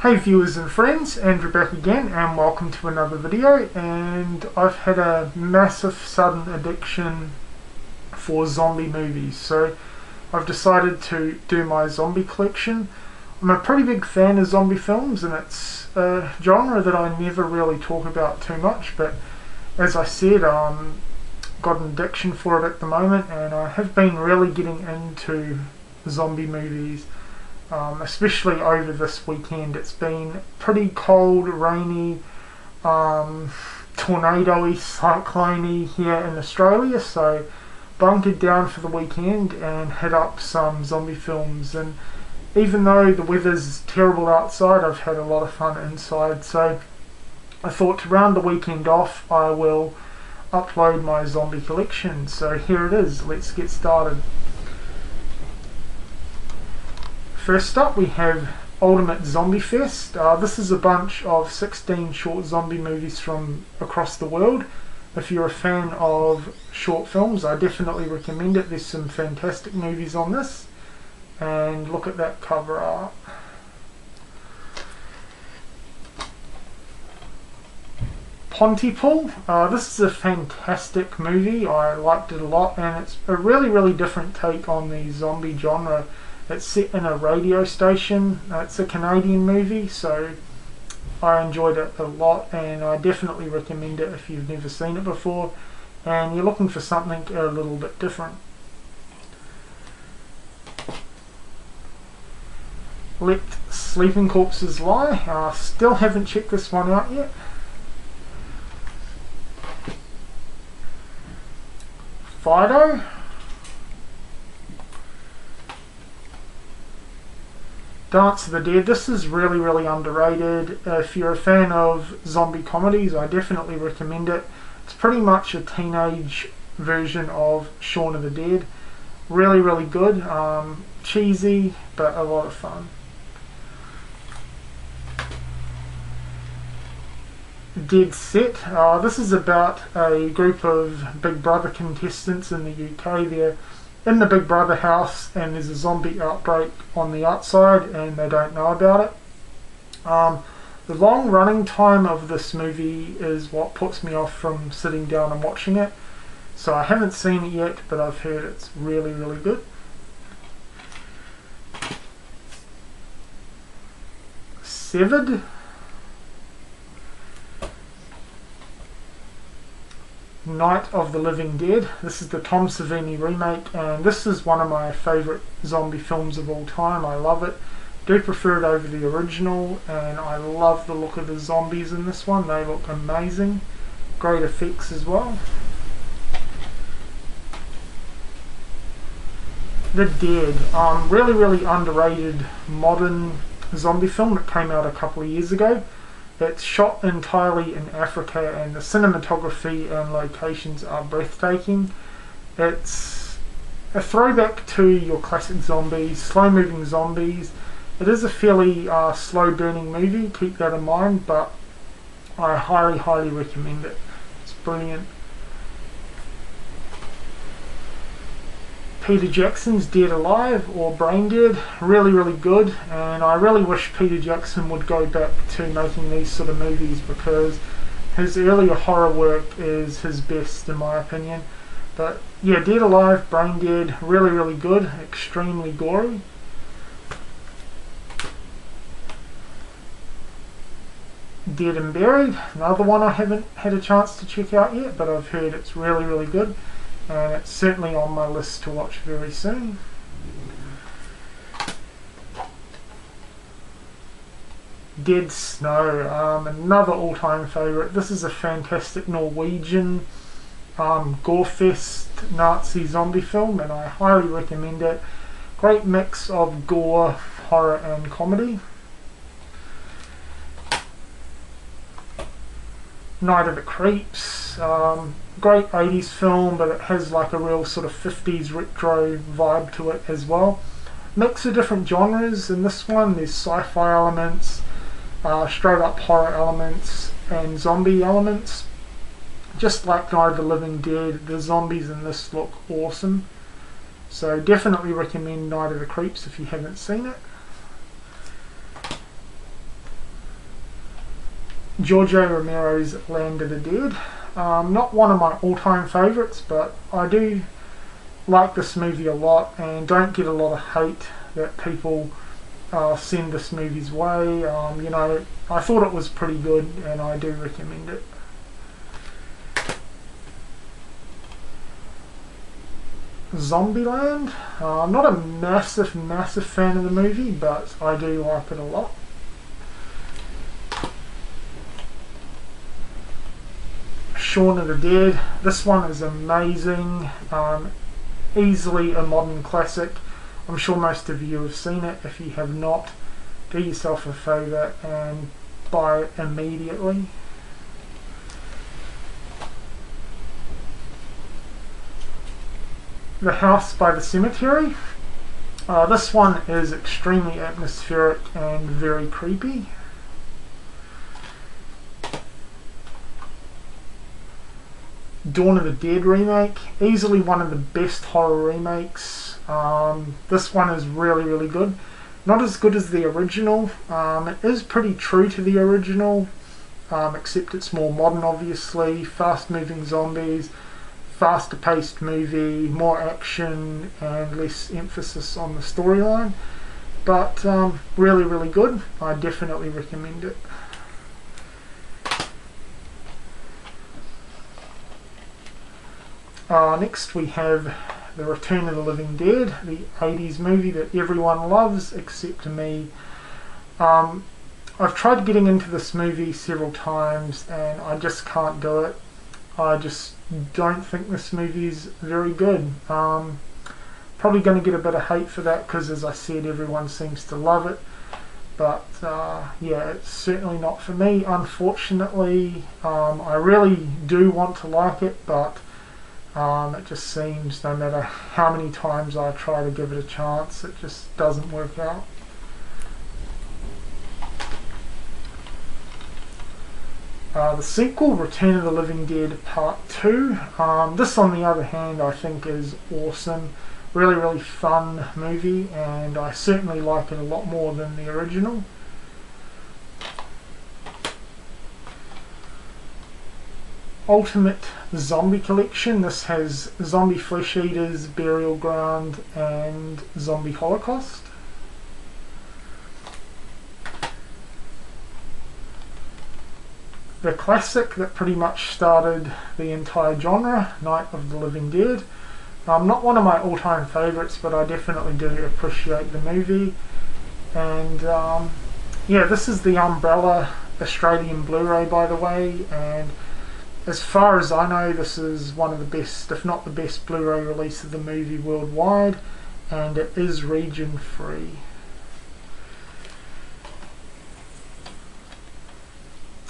Hey viewers and friends, Andrew back again and welcome to another video. And I've had a massive sudden addiction for zombie movies, so I've decided to do my zombie collection. I'm a pretty big fan of zombie films, and it's a genre that I never really talk about too much, but as I said, got an addiction for it at the moment, and I have been really getting into zombie movies. Especially over this weekend. It's been pretty cold, rainy, tornado-y, cyclone-y here in Australia, so bunkered down for the weekend and hit up some zombie films. And even though the weather's terrible outside, I've had a lot of fun inside, so I thought to round the weekend off I will upload my zombie collection. So here it is, let's get started. First up we have Ultimate Zombie Fest. This is a bunch of 16 short zombie movies from across the world. If you're a fan of short films, I definitely recommend it. There's some fantastic movies on this. And look at that cover art. Pontypool. This is a fantastic movie. I liked it a lot, and it's a really different take on the zombie genre. It's set in a radio station. It's a Canadian movie, so I enjoyed it a lot, and I definitely recommend it if you've never seen it before and you're looking for something a little bit different. Let Sleeping Corpses Lie. Still haven't checked this one out yet. Fido. Dance of the Dead. This is really underrated. If you're a fan of zombie comedies, I definitely recommend it. It's pretty much a teenage version of Shaun of the Dead. Really good. Cheesy, but a lot of fun. Dead Set. This is about a group of Big Brother contestants in the UK. They're in the Big Brother house and there's a zombie outbreak on the outside and they don't know about it. The long running time of this movie is what puts me off from sitting down and watching it. So I haven't seen it yet, but I've heard it's really good. Severed. Night of the Living Dead. This is the Tom Savini remake, and this is one of my favourite zombie films of all time. I love it. Do prefer it over the original, and I love the look of the zombies in this one. They look amazing. Great effects as well. The Dead. Really underrated modern zombie film that came out a couple of years ago. It's shot entirely in Africa, and the cinematography and locations are breathtaking. It's a throwback to your classic zombies, slow-moving zombies. It is a fairly slow-burning movie, keep that in mind, but I highly recommend it. It's brilliant. Peter Jackson's Dead Alive, or Brain Dead, really good, and I really wish Peter Jackson would go back to making these sort of movies, because his earlier horror work is his best in my opinion. But yeah, Dead Alive, Brain Dead, really good, extremely gory. Dead and Buried, another one I haven't had a chance to check out yet, but I've heard it's really good. And it's certainly on my list to watch very soon. Dead Snow, another all-time favourite. This is a fantastic Norwegian gore-fest Nazi zombie film, and I highly recommend it. Great mix of gore, horror and comedy. Night of the Creeps. Great 80s film, but it has like a real sort of 50s retro vibe to it as well. Mix of different genres in this one. There's sci-fi elements, straight up horror elements, and zombie elements. Just like Night of the Living Dead, the zombies in this look awesome. So definitely recommend Night of the Creeps if you haven't seen it. George Romero's Land of the Dead. Not one of my all-time favourites, but I do like this movie a lot and don't get a lot of hate that people send this movie's way. I thought it was pretty good and I do recommend it. Zombieland. I'm not a massive fan of the movie, but I do like it a lot. Shaun of the Dead. This one is amazing. Easily a modern classic. I'm sure most of you have seen it. If you have not, do yourself a favour and buy it immediately. The House by the Cemetery. This one is extremely atmospheric and very creepy. Dawn of the Dead remake, easily one of the best horror remakes. This one is really good. Not as good as the original. It is pretty true to the original, except it's more modern obviously. Fast moving zombies, faster paced movie, more action and less emphasis on the storyline. But really good. I definitely recommend it. Next we have The Return of the Living Dead, the 80s movie that everyone loves except me. I've tried getting into this movie several times and I just can't do it. I just don't think this movie is very good. Probably going to get a bit of hate for that because, as I said, everyone seems to love it. But yeah, it's certainly not for me, unfortunately. I really do want to like it, but it just seems no matter how many times I try to give it a chance, it just doesn't work out. The sequel, Return of the Living Dead Part 2. This, on the other hand, I think is awesome. Really fun movie, and I certainly like it a lot more than the original. Ultimate Zombie Collection. This has Zombie Flesh Eaters, Burial Ground, and Zombie Holocaust. The classic that pretty much started the entire genre, Night of the Living Dead. Not one of my all-time favourites, but I definitely do appreciate the movie. And yeah, this is the Umbrella Australian Blu-ray, by the way, and as far as I know, this is one of the best, if not the best, Blu-ray release of the movie worldwide, and it is region free.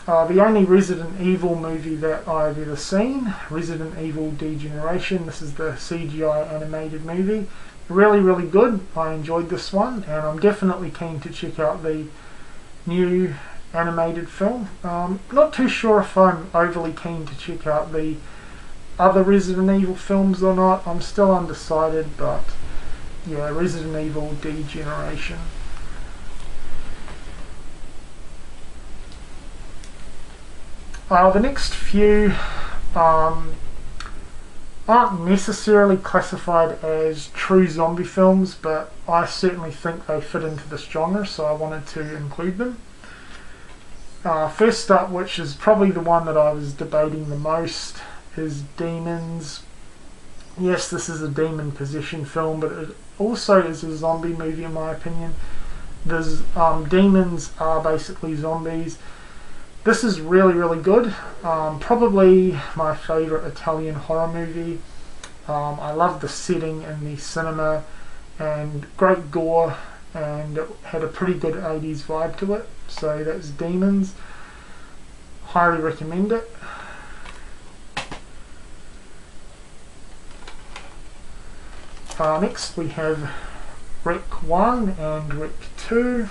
The only Resident Evil movie that I've ever seen, Resident Evil Degeneration. This is the CGI animated movie. Really good. I enjoyed this one, and I'm definitely keen to check out the new animated film. Not too sure if I'm overly keen to check out the other Resident Evil films or not. I'm still undecided, but yeah, Resident Evil Degeneration. The next few aren't necessarily classified as true zombie films, but I certainly think they fit into this genre, so I wanted to include them. First up, which is probably the one that I was debating the most, is Demons. Yes, this is a demon possession film, but it also is a zombie movie in my opinion. Demons are basically zombies. This is really good. Probably my favourite Italian horror movie. I love the setting and the cinema, and great gore, and it had a pretty good 80s vibe to it. So that's Demons. Highly recommend it. Next we have Rec 1 and Rec 2.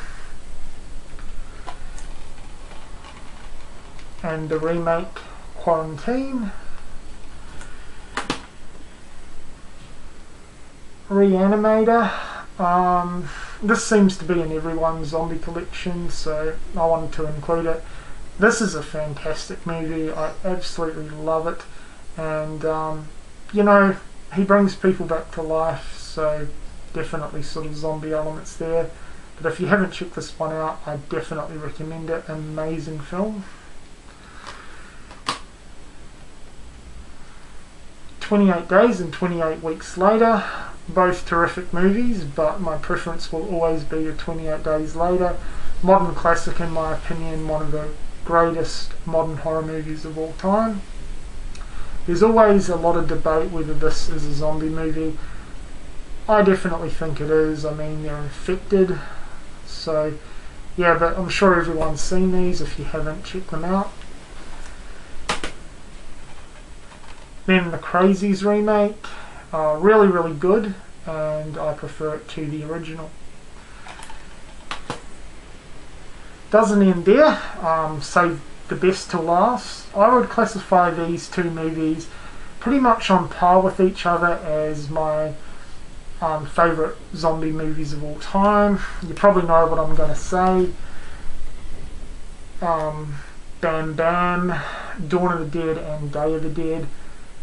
And the remake Quarantine. Reanimator. This seems to be in everyone's zombie collection, so I wanted to include it. this is a fantastic movie. I absolutely love it, and you know, he brings people back to life, so definitely sort of zombie elements there. But if you haven't checked this one out, I definitely recommend it. Amazing film. 28 Days and 28 Weeks Later, both terrific movies, but my preference will always be a 28 Days Later. Modern classic in my opinion, one of the greatest modern horror movies of all time. There's always a lot of debate whether this is a zombie movie. I definitely think it is. I mean, they're infected, so yeah, but I'm sure everyone's seen these. If you haven't, check them out. Then the Crazies remake, really really good, and I prefer it to the original. Doesn't end there, save the best till last. I would classify these two movies pretty much on par with each other as my favourite zombie movies of all time. You probably know what I'm going to say. Bam Bam, Dawn of the Dead and Day of the Dead,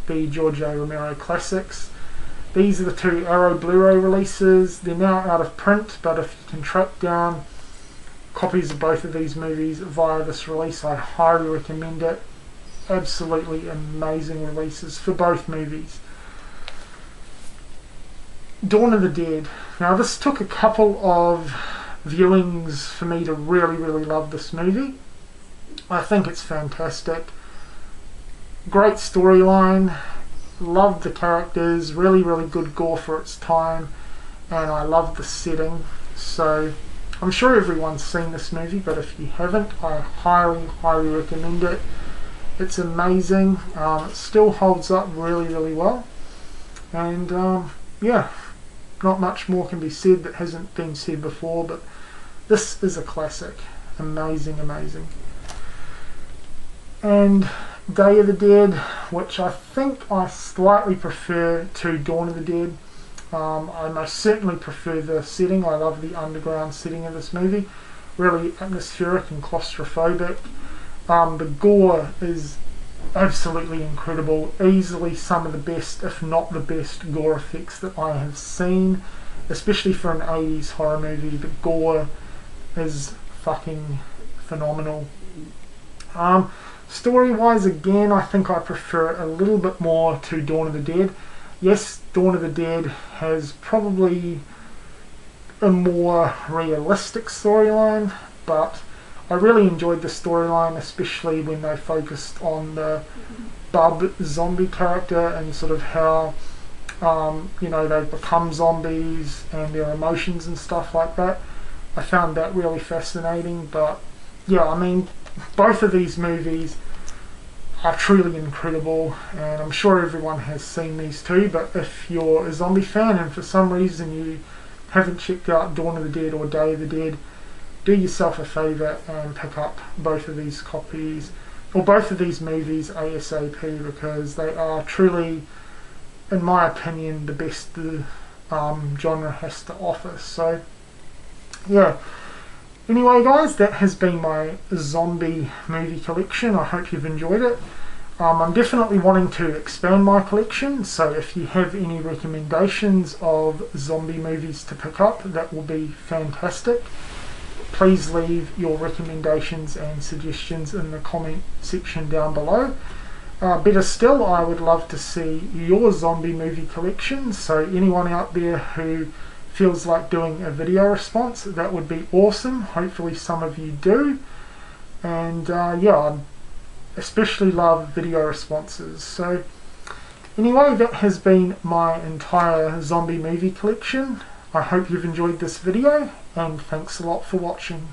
the George A. Romero classics. These are the two Arrow Blu-ray releases. They're now out of print, but if you can track down copies of both of these movies via this release, I highly recommend it. Absolutely amazing releases for both movies. Dawn of the Dead. Now this took a couple of viewings for me to really really love this movie. I think it's fantastic. Great storyline. Loved the characters. Really really good gore for its time. And I love the setting. So I'm sure everyone's seen this movie, but if you haven't, I highly recommend it. It's amazing. It still holds up really really well. And yeah, not much more can be said that hasn't been said before, but this is a classic. Amazing, amazing. And Day of the Dead, which I think I slightly prefer to Dawn of the Dead. I most certainly prefer the setting. I love the underground setting of this movie. Really atmospheric and claustrophobic. The gore is absolutely incredible. Easily some of the best, if not the best, gore effects that I have seen. Especially for an 80s horror movie, the gore is fucking phenomenal. Story-wise, again, I think I prefer it a little bit more to Dawn of the Dead. Yes, Dawn of the Dead has probably a more realistic storyline, but I really enjoyed the storyline, especially when they focused on the Bub zombie character and sort of how you know, they become zombies and their emotions and stuff like that. I found that really fascinating. But yeah, I mean, both of these movies are truly incredible, and I'm sure everyone has seen these too. But if you're a zombie fan and for some reason you haven't checked out Dawn of the Dead or Day of the Dead, do yourself a favour and pick up both of these copies or both of these movies ASAP, because they are truly, in my opinion, the best the genre has to offer. So yeah, anyway guys, that has been my zombie movie collection. I hope you've enjoyed it. I'm definitely wanting to expand my collection, so if you have any recommendations of zombie movies to pick up, that will be fantastic. Please leave your recommendations and suggestions in the comment section down below. Better still, I would love to see your zombie movie collection, so anyone out there who feels like doing a video response, that would be awesome. Hopefully some of you do. And yeah, I'd especially love video responses. So anyway, that has been my entire zombie movie collection. I hope you've enjoyed this video, and thanks a lot for watching.